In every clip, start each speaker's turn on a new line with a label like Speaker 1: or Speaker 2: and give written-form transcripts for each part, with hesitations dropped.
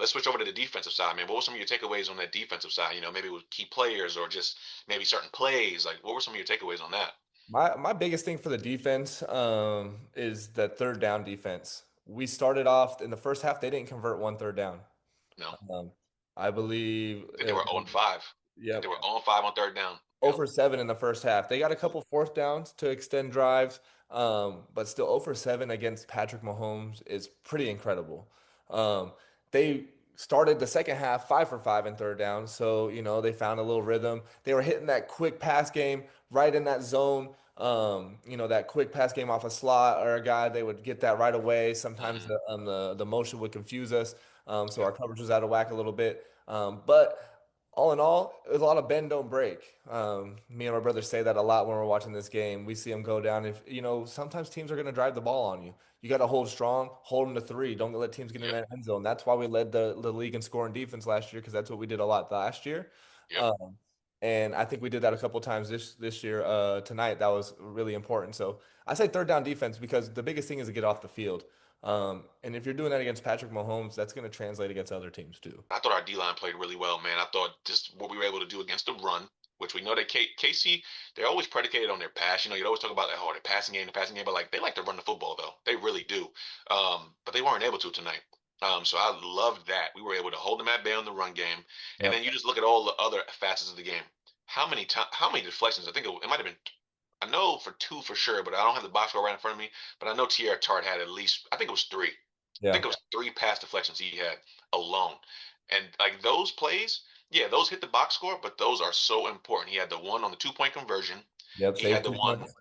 Speaker 1: let's switch over to the defensive side, man. What were some of your takeaways on that defensive side? Maybe with key players or just maybe certain plays. Like, what were some of your takeaways on that?
Speaker 2: My biggest thing for the defense is the third down defense. We started off in the first half, they didn't convert one third down.
Speaker 1: No, I
Speaker 2: Um, I believe
Speaker 1: think they were 0 and 5. I think they
Speaker 2: yep,
Speaker 1: were 0 and 5 on third down. Yep.
Speaker 2: 0 for 7 in the first half. They got a couple fourth downs to extend drives, but still 0 for 7 against Patrick Mahomes is pretty incredible. They started the second half 5 for 5 in third down, so they found a little rhythm. They were hitting that quick pass game right in that zone. That quick pass game off a slot or a guy, they would get that right away. Sometimes
Speaker 1: Hmm.
Speaker 2: the motion would confuse us, so
Speaker 1: Yep.
Speaker 2: our coverage was out of whack a little bit. But all in all, it was a lot of bend don't break. Me and my brother say that a lot when we're watching this game. We see them go down. If sometimes teams are going to drive the ball on you. You got to hold strong, hold them to three. Don't let teams get in
Speaker 1: Yep.
Speaker 2: that end zone. That's why we led the league in scoring defense last year because that's what we did a lot last year.
Speaker 1: Yep.
Speaker 2: Um, and I think we did that a couple times this year. Tonight that was really important. So I say third down defense because the biggest thing is to get off the field. And if you're doing that against Patrick Mahomes, that's going to translate against other teams too.
Speaker 1: I thought our D line played really well, man. I thought just what we were able to do against the run, which we know that KC, they're always predicated on their pass. You'd always talk about like, oh, the passing game, but like they like to run the football though. They really do. But they weren't able to tonight. So I loved that we were able to hold them at bay on the run game, and then
Speaker 2: Yep.
Speaker 1: you just look at all the other facets of the game. How many deflections? I think it might have been. I know for two for sure, but I don't have the box score right in front of me. But I know Tierra Tart had at least. I think it was three. I think
Speaker 2: Yeah.
Speaker 1: it was three pass deflections he had alone. And like those plays, yeah, those hit the box score, but those are so important. He had the one on the 2 point conversion.
Speaker 2: Yep.
Speaker 1: He had
Speaker 2: Save
Speaker 1: the
Speaker 2: two
Speaker 1: one.
Speaker 2: points.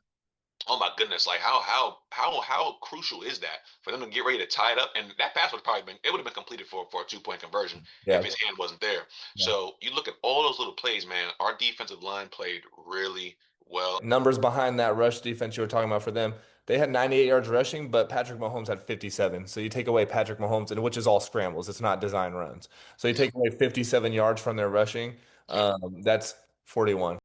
Speaker 1: Oh my goodness! Like how crucial is that for them to get ready to tie it up? And that pass would have been completed for a 2 point conversion if
Speaker 2: Yeah.
Speaker 1: his hand wasn't there.
Speaker 2: Yeah.
Speaker 1: So you look at all those little plays, man. Our defensive line played really well.
Speaker 2: Numbers behind that rush defense you were talking about for them. They had 98 yards rushing, but Patrick Mahomes had 57. So you take away Patrick Mahomes, and which is all scrambles. It's not design runs. So you
Speaker 1: Yeah,
Speaker 2: take away 57 yards from their rushing.
Speaker 1: yeah.
Speaker 2: That's 41.